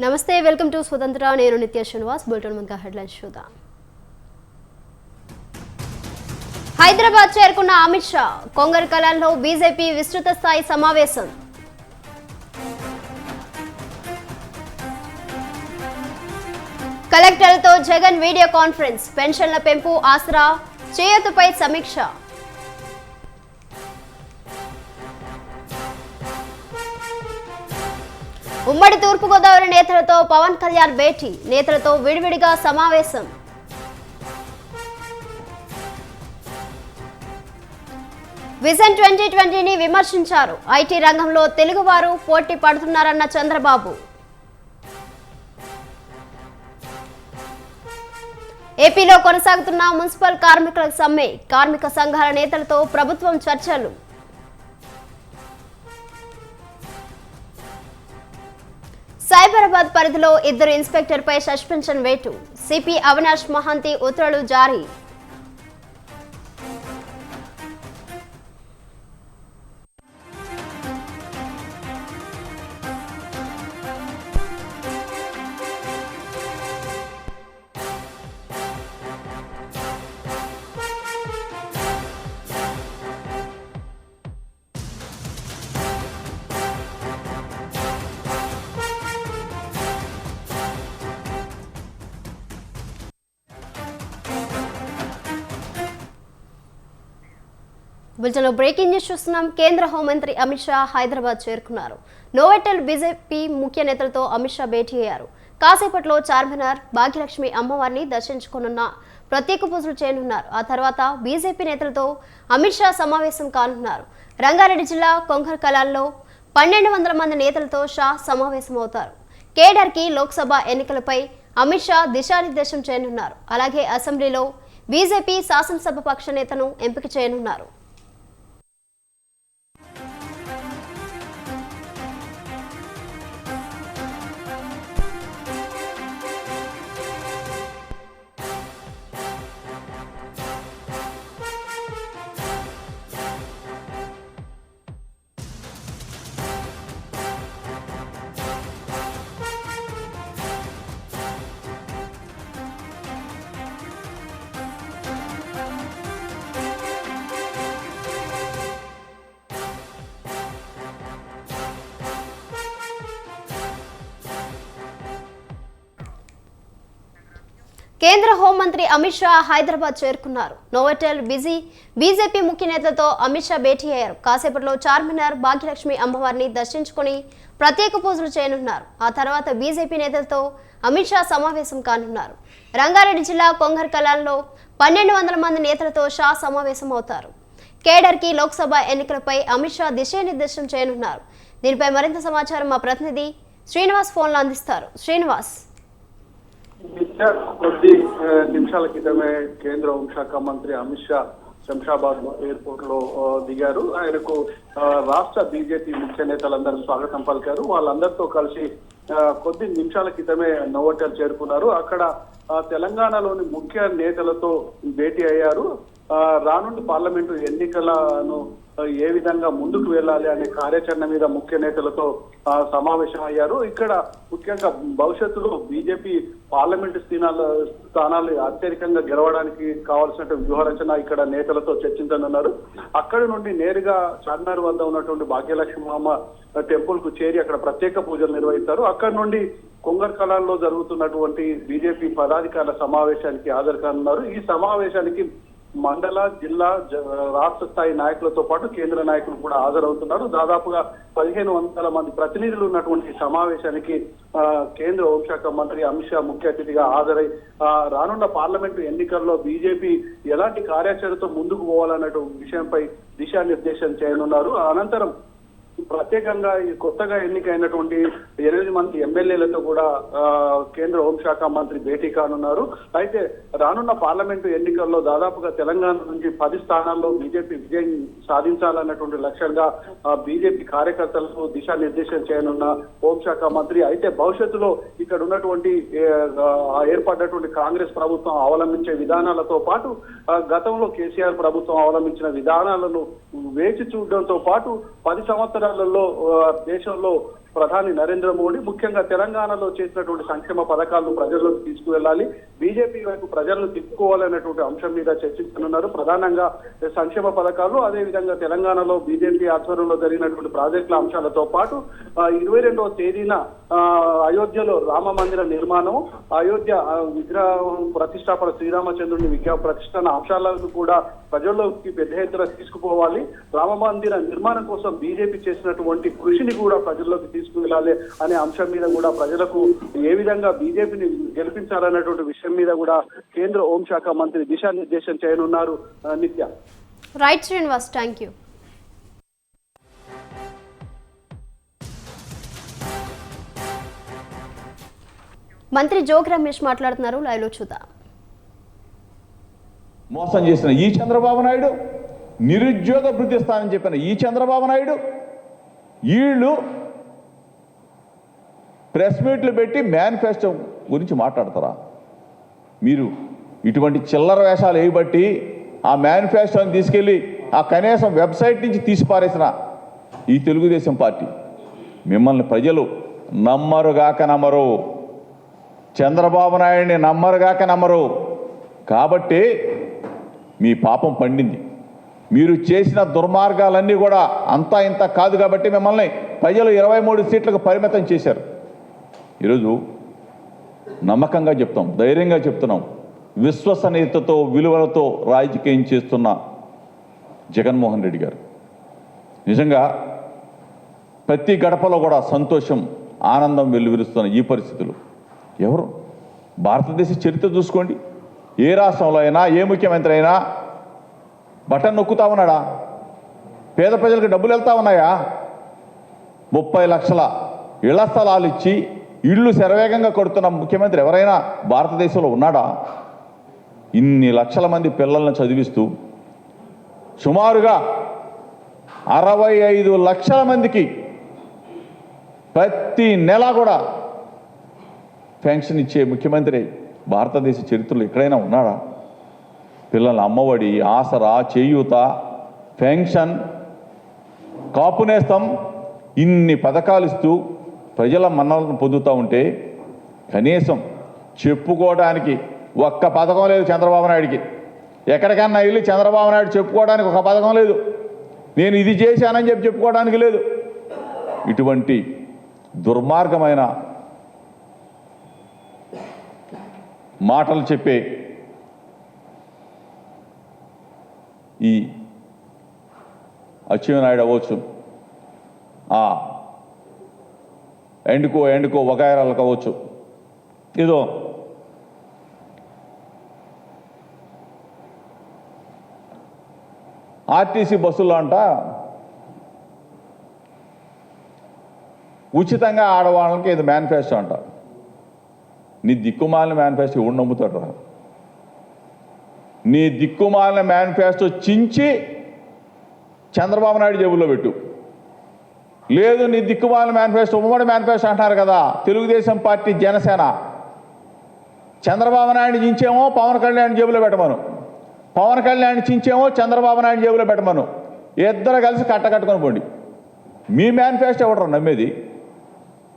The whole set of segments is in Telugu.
నమస్తే, వెల్కమ్ టు స్వతంత్ర. నేను నిత్య శ్రీనివాస్. బులెటిన్ ముందుగా హెడ్లైన్స్ చూద్దాం. హైదరాబాద్ చేరుకున్న అమిత్ షా. కొంగర్ కలాన్లో బీజేపీ విస్తృత స్థాయి సమావేశం. కలెక్టర్లతో జగన్ వీడియో కాన్ఫరెన్స్. పెన్షన్ల పెంపు, ఆసరా, చేయూతపై సమీక్ష. ఉమ్మడి తూర్పుగోదావరి నేతలతో పవన్ కళ్యాణ్ భేటీ. నేతలతో విడివిడిగా సమావేశం. విజన్ 2020ని విమర్శించారు. ఐటీ రంగంలో తెలుగువారు పోటీ పడుతున్నారన్న చంద్రబాబు. ఏపీలో కొనసాగుతున్న మున్సిపల్ కార్మికుల సమ్మె. కార్మిక సంఘాల నేతలతో ప్రభుత్వం చర్చలు. సైబరాబాద్ పరిధిలో 2 ఇన్స్పెక్టర్పై సస్పెన్షన్ వేటు. సిపి అవినాష్ మహాంతి ఉత్తర్వులు జారీ. బులెటిన్లో బ్రేకింగ్ న్యూస్ చూస్తున్నాం. కేంద్ర హోంమంత్రి అమిత్ షా హైదరాబాద్ చేరుకున్నారు. నోవెటల్ బీజేపీ ముఖ్య నేతలతో అమిత్ షా భేటీ అయ్యారు. కాసేపట్లో చార్మినార్, భాగ్యలక్ష్మి అమ్మవారిని దర్శించుకున్న ప్రత్యేక పూజలు చేయనున్నారు. ఆ తర్వాత బీజేపీ నేతలతో అమిత్ షా సమావేశం కానున్నారు. రంగారెడ్డి జిల్లా కొంగర్ కలాన్లో 1200 మంది నేతలతో షా సమావేశమవుతారు. కేడర్కి లోక్సభ ఎన్నికలపై అమిత్ షా దిశానిర్దేశం చేయనున్నారు. అలాగే అసెంబ్లీలో బీజేపీ శాసనసభ పక్ష నేతను ఎంపిక చేయనున్నారు. కేంద్ర హోంమంత్రి అమిత్ షా హైదరాబాద్ చేరుకున్నారు. నోవెటల్ బీజేపీ ముఖ్య నేతలతో అమిత్ షా భేటీ అయ్యారు. కాసేపట్లో చార్మినార్, భాగ్యలక్ష్మి అమ్మవారిని దర్శించుకుని ప్రత్యేక పూజలు చేయనున్నారు. ఆ తర్వాత బీజేపీ నేతలతో అమిత్ షా సమావేశం కానున్నారు. రంగారెడ్డి జిల్లా కొంగర్ కలాన్లో 1200 మంది నేతలతో షా సమావేశం అవుతారు. కేడర్కి లోక్సభ ఎన్నికలపై అమిత్ షా దిశానిర్దేశం చేయనున్నారు. దీనిపై మరింత సమాచారం మా ప్రతినిధి శ్రీనివాస్ ఫోన్లో అందిస్తారు. శ్రీనివాస్. కొద్ది నిమిషాల క్రితమే కేంద్ర హోంశాఖ మంత్రి అమిత్ షా శంషాబాద్ ఎయిర్పోర్ట్ లో దిగారు. ఆయనకు రాష్ట్ర బీజేపీ ముఖ్య నేతలందరూ స్వాగతం పలికారు. వాళ్ళందరితో కలిసి కొద్ది నిమిషాల క్రితమే నోవోటల్ చేరుకున్నారు. అక్కడ తెలంగాణలోని ముఖ్య నేతలతో భేటీ అయ్యారు. రానున్న పార్లమెంటు ఎన్నికలను ఏ విధంగా ముందుకు వెళ్ళాలి అనే కార్యాచరణ మీద ముఖ్య నేతలతో సమావేశం అయ్యారు. ఇక్కడ ముఖ్యంగా భవిష్యత్తులో బీజేపీ పార్లమెంటు స్థానాలు అత్యధికంగా గెలవడానికి కావాల్సిన వ్యూహరచన ఇక్కడ నేతలతో చర్చించనున్నారు. అక్కడి నుండి నేరుగా చార్మినార్ వద్ద ఉన్నటువంటి భాగ్యలక్ష్మి అమ్మ టెంపుల్ కు చేరి అక్కడ ప్రత్యేక పూజలు నిర్వహిస్తారు. అక్కడి నుండి కొంగర్ కలాన్లో జరుగుతున్నటువంటి బీజేపీ పదాధికారుల సమావేశానికి హాజరు కానున్నారు. ఈ సమావేశానికి మండల, జిల్లా, రాష్ట్ర స్థాయి నాయకులతో పాటు కేంద్ర నాయకులు కూడా హాజరవుతున్నారు. దాదాపుగా 1500 మంది ప్రతినిధులు ఉన్నటువంటి సమావేశానికి కేంద్ర హోంశాఖ మంత్రి అమిత్ షా ముఖ్య అతిథిగా హాజరై రానున్న పార్లమెంటు ఎన్నికల్లో బీజేపీ ఎలాంటి కార్యాచరణతో ముందుకు పోవాలన్న విషయంపై దిశానిర్దేశం చేయనున్నారు. అనంతరం ప్రత్యేకంగా ఈ కొత్తగా ఎన్నికైనటువంటి 8 మంది ఎమ్మెల్యేలతో కూడా కేంద్ర హోంశాఖ మంత్రి భేటీ కానున్నారు. అయితే రానున్న పార్లమెంటు ఎన్నికల్లో దాదాపుగా తెలంగాణ నుంచి 10 స్థానాల్లో బీజేపీ విజయం సాధించాలన్నటువంటి లక్ష్యంగా బీజేపీ కార్యకర్తలకు దిశానిర్దేశం చేయనున్న హోంశాఖ మంత్రి. అయితే భవిష్యత్తులో ఇక్కడ ఉన్నటువంటి ఏర్పడ్డటువంటి కాంగ్రెస్ ప్రభుత్వం అవలంబించే విధానాలతో పాటు గతంలో కేసీఆర్ ప్రభుత్వం అవలంబించిన విధానాలను వేచి చూడడంతో పాటు 10 సంవత్సరాల సంవత్సరాలలో దేశంలో ప్రధాని నరేంద్ర మోడీ ముఖ్యంగా తెలంగాణలో చేసినటువంటి సంక్షేమ పథకాలను ప్రజల్లోకి తీసుకువెళ్ళాలి, బీజేపీ వైపు ప్రజలను తిప్పుకోవాలనేటువంటి అంశం మీద చర్చించనున్నారు. ప్రధానంగా సంక్షేమ పథకాలు, అదేవిధంగా తెలంగాణలో బీజేపీ ఆధ్వర్యంలో జరిగినటువంటి ప్రాజెక్టుల అంశాలతో పాటు 22వ తేదీన అయోధ్యలో రామ మందిర నిర్మాణం, అయోధ్య విగ్రహం ప్రతిష్టాపన, శ్రీరామచంద్రుని విగ్రహ ప్రతిష్టాపన అంశాలను కూడా ప్రజల్లోకి పెద్ద ఎత్తున తీసుకుపోవాలి. రామ మందిర నిర్మాణం కోసం బీజేపీ చేసినటువంటి కృషిని కూడా ప్రజల్లోకి తీసుకువెళ్ళాలి అనే అంశం మీద కూడా ప్రజలకు ఏ విధంగా బీజేపీని గెలిపించాలనేటువంటి విషయం మీద కూడా కేంద్ర హోంశాఖ మంత్రి దిశానిర్దేశం చేయనున్నారు. నిత్య. Right Srinivas, thank you. మంత్రి జోగి రమేష్ మాట్లాడుతున్నారు, లైవ్ లో చూద్దాం. మోసం చేసిన ఈ చంద్రబాబు నాయుడు, నిరుద్యోగ వృద్ధి స్థానం చెప్పిన ఈ చంద్రబాబు నాయుడు, వీళ్ళు ప్రెస్ మీట్లు పెట్టి మేనిఫెస్టో గురించి మాట్లాడతారా? మీరు ఇటువంటి చిల్లర వేషాలు వేయబట్టి ఆ మేనిఫెస్టోని తీసుకెళ్ళి ఆ కనీసం వెబ్సైట్ నుంచి తీసిపారేసిన ఈ తెలుగుదేశం పార్టీ, మిమ్మల్ని ప్రజలు నమ్మరుగాక నమ్మరు, చంద్రబాబు నాయుడిని నమ్మరుగాక నమ్మరు. కాబట్టి మీ పాపం పండింది. మీరు చేసిన దుర్మార్గాలన్నీ కూడా అంతా ఇంత కాదు కాబట్టి మిమ్మల్ని ప్రజలు 23 సీట్లకు పరిమితం చేశారు. ఈరోజు నమ్మకంగా చెప్తాం, ధైర్యంగా చెప్తున్నాం, విశ్వసనీయతతో విలువలతో రాజకీయం చేస్తున్న జగన్మోహన్ రెడ్డి గారు నిజంగా ప్రతి గడపలో కూడా సంతోషం, ఆనందం వెల్లువిరుస్తున్న ఈ పరిస్థితులు ఎవరు? భారతదేశ చరిత్ర చూసుకోండి, ఏ రాష్ట్రంలో అయినా ఏ ముఖ్యమంత్రి అయినా బటన్ నొక్కుతా ఉన్నాడా? పేద ప్రజలకు డబ్బులు వెళ్తా ఉన్నాయా? 30 లక్షల ఇళ్ల స్థలాలు ఇచ్చి ఇళ్ళు శరవేగంగా కొడుతున్న ముఖ్యమంత్రి ఎవరైనా భారతదేశంలో ఉన్నాడా? ఇన్ని లక్షల మంది పిల్లలను చదివిస్తూ సుమారుగా 65 లక్షల మందికి ప్రతి నెల కూడా పెన్షన్ ఇచ్చే ముఖ్యమంత్రి భారతదేశ చరిత్రలో ఎక్కడైనా ఉన్నాడా? పిల్లల అమ్మఒడి, ఆసరా, చేయూత, పెన్షన్, కాపు నేస్తం, ఇన్ని పథకాలు ఇస్తూ ప్రజల మన్నలను పొందుతూ ఉంటే కనీసం చెప్పుకోవడానికి ఒక్క పథకం లేదు చంద్రబాబు నాయుడికి. ఎక్కడికన్నా వెళ్ళి చంద్రబాబు నాయుడు చెప్పుకోవడానికి ఒక పథకం లేదు, నేను ఇది చేశానని చెప్పుకోవడానికి లేదు. ఇటువంటి దుర్మార్గమైన మాటలు చెప్పే ఈ అచ్చెన్నాయుడు అవ్వచ్చు, ఎండుకో వగాయరాలు కావచ్చు, ఏదో ఆర్టీసీ బస్సుల్లో అంట ఉచితంగా ఆడవాళ్ళకి ఇది మేనిఫెస్టో అంట. నీ దిక్కుమాలిన మేనిఫెస్టో ఎవడు నమ్ముతాడు రా? నీ దిక్కుమాలిన మేనిఫెస్టో చించి చంద్రబాబు నాయుడు జేబుల్లో పెట్టు. లేదు, నీ దిక్కుమాలిన మేనిఫెస్టో ఉమ్మడి మేనిఫెస్టో అంటున్నారు కదా తెలుగుదేశం పార్టీ, జనసేన, చంద్రబాబు నాయుడు చించేమో పవన్ కళ్యాణ్ జేబులో పెట్టమను, పవన్ కళ్యాణ్ చించేమో చంద్రబాబు నాయుడు జేబులో పెట్టమను, ఇద్దరు కలిసి కట్టకట్టుకొని పోండి. మీ మేనిఫెస్టో ఎవడరా నమ్మేది?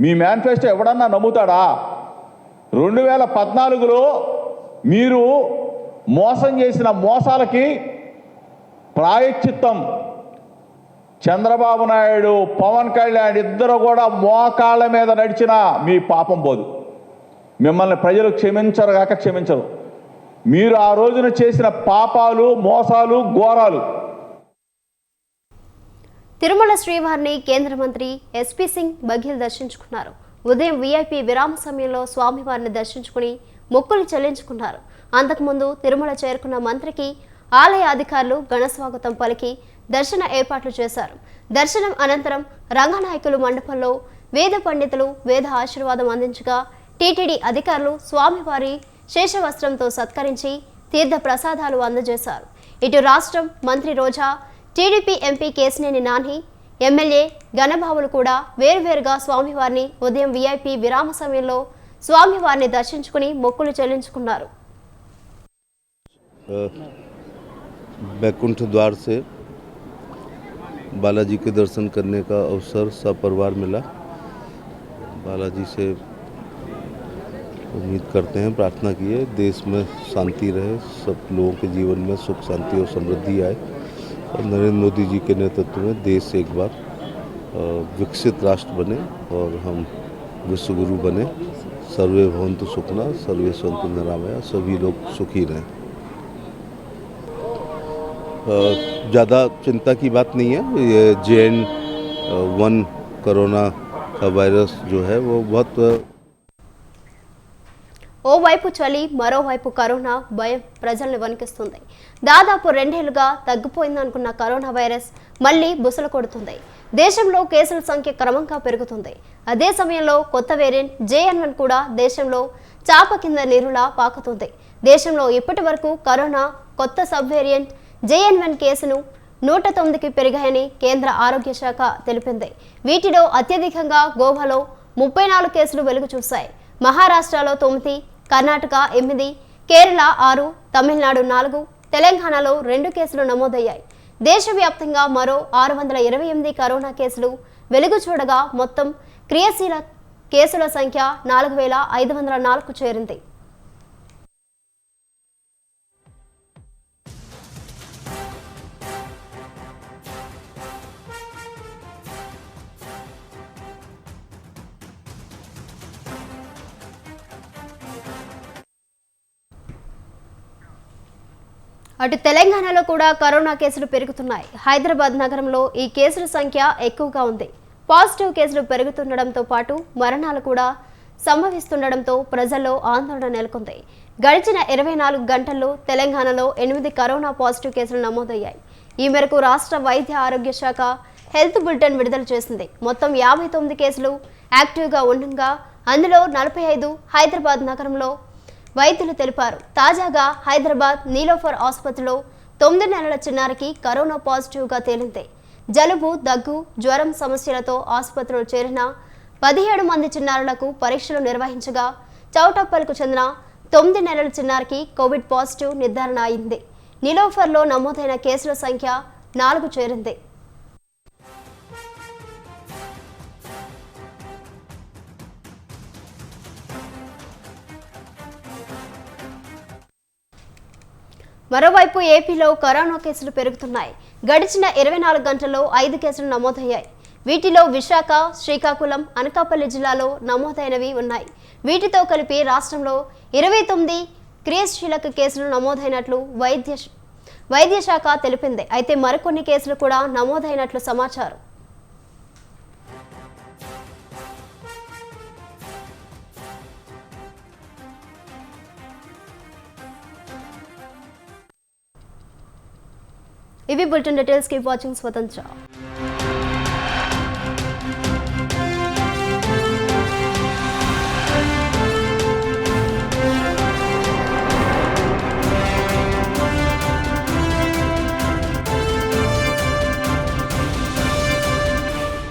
మీ మేనిఫెస్టో ఎవడన్నా నమ్ముతాడా? 2014లో మీరు మోసం చేసిన మోసాలకి ప్రాయశ్చిత్తం చంద్రబాబు నాయుడు, పవన్ కళ్యాణ్ ఇద్దరు కూడా మోకాళ్ళ మీద నడిచినా మీ పాపం పోదు. మిమ్మల్ని ప్రజలు క్షమించరు కాక క్షమించరు. మీరు ఆ రోజున చేసిన పాపాలు, మోసాలు, ఘోరాలు. తిరుమల శ్రీవారిని కేంద్ర మంత్రి ఎస్పీ సింగ్ బఘేల్ దర్శించుకున్నారు. ఉదయం వీఐపీ విరామ సమయంలో స్వామివారిని దర్శించుకుని మొక్కులు చెల్లించుకున్నారు. అంతకుముందు తిరుమల చేరుకున్న మంత్రికి ఆలయ అధికారులు ఘనస్వాగతం పలికి దర్శన ఏర్పాట్లు చేశారు. దర్శనం అనంతరం రంగనాయకులు మండపంలో వేద పండితులు వేద ఆశీర్వాదం అందించగా టీటీడీ అధికారులు స్వామివారి శేషవస్త్రంతో సత్కరించి తీర్థ ప్రసాదాలు అందజేశారు. ఇటు రాష్ట్రం మంత్రి Roja, TDP MP Kesineni Nani, MLA గణబాబులు కూడా వేరువేరుగా స్వామివారిని ఉదయం వీఐపీ విరామ సమయంలో స్వామివారిని దర్శించుకుని మొక్కులు చెల్లించుకున్నారు. बैकुंठ द्वार से बालाजी के दर्शन करने का अवसर सपरिवार मिला। बालाजी से उम्मीद करते हैं, प्रार्थना की है, देश में शांति रहे, सब लोगों के जीवन में सुख शांति और समृद्धि आए और नरेंद्र मोदी जी के नेतृत्व में देश एक बार विकसित राष्ट्र बने और हम विश्वगुरु बने। सर्वे भवन्तु सुखिनः, सर्वे सन्तु निरामया, सभी लोग सुखी रहें। ज़्यादा चिंता की बात नहीं है। ये JN-1 कोरोना का वायरस जो है वो बहुत ఓవైపు చలి మరోవైపు కరోనా భయం ప్రజల్ని వణికిస్తుంది. దాదాపు 2 ఏళ్లుగా తగ్గిపోయిందనుకున్న కరోనా వైరస్ మళ్లీ బుసలు కొడుతుంది. దేశంలో కేసుల సంఖ్య క్రమంగా పెరుగుతుంది. అదే సమయంలో కొత్త వేరియంట్ JN-1 కూడా దేశంలో చాప కింద నీరులా పాకుతుంది. దేశంలో ఇప్పటి వరకు కరోనా కొత్త సబ్ వేరియంట్ JN-1 కేసును 109కి పెరిగాయని కేంద్ర ఆరోగ్య శాఖ తెలిపింది. వీటిలో అత్యధికంగా గోవాలో 34 కేసులు వెలుగు చూశాయి. మహారాష్ట్రలో 9, కర్ణాటక 8, కేరళ 6, తమిళనాడు 4, తెలంగాణలో 2 కేసులు నమోదయ్యాయి. దేశవ్యాప్తంగా మరో 628 కరోనా కేసులు వెలుగు చూడగా మొత్తం క్రియాశీల కేసుల సంఖ్య 4504కు చేరింది. అటు తెలంగాణలో కూడా కరోనా కేసులు పెరుగుతున్నాయి. హైదరాబాద్ నగరంలో ఈ కేసుల సంఖ్య ఎక్కువగా ఉంది. పాజిటివ్ కేసులు పెరుగుతుండడంతో పాటు మరణాలు కూడా సంభవిస్తుండడంతో ప్రజల్లో ఆందోళన నెలకొంది. గడిచిన 24 గంటల్లో తెలంగాణలో 8 కరోనా పాజిటివ్ కేసులు నమోదయ్యాయి. ఈ మేరకు రాష్ట్ర వైద్య ఆరోగ్య శాఖ హెల్త్ బులెటిన్ విడుదల చేసింది. మొత్తం 59 కేసులు యాక్టివ్గా ఉండగా అందులో 45 హైదరాబాద్ నగరంలో వైద్యులు తెలిపారు. తాజాగా హైదరాబాద్ నీలోఫర్ ఆసుపత్రిలో 9 నెలల చిన్నారికి కరోనా పాజిటివ్గా తేలింది. జలుబు, దగ్గు, జ్వరం సమస్యలతో ఆసుపత్రిలో చేరిన 17 మంది చిన్నారులకు పరీక్షలు నిర్వహించగా చౌటప్పల్కు చెందిన 9 నెలల చిన్నారికి కోవిడ్ పాజిటివ్ నిర్ధారణ అయింది. నీలోఫర్లో నమోదైన కేసుల సంఖ్య 4 చేరింది. మరోవైపు ఏపీలో కరోనా కేసులు పెరుగుతున్నాయి. గడిచిన 24 గంటల్లో 5 కేసులు నమోదయ్యాయి. వీటిలో విశాఖ, శ్రీకాకుళం, అనకాపల్లి జిల్లాలో నమోదైనవి ఉన్నాయి. వీటితో కలిపి రాష్ట్రంలో 29 క్రియాశీలక కేసులు నమోదైనట్లు వైద్య శాఖ తెలిపింది. అయితే మరికొన్ని కేసులు కూడా నమోదైనట్లు సమాచారం. ఇవి బులెటిన్ డీటెయిల్స్. కీప్ వాచింగ్ స్వతంత్ర.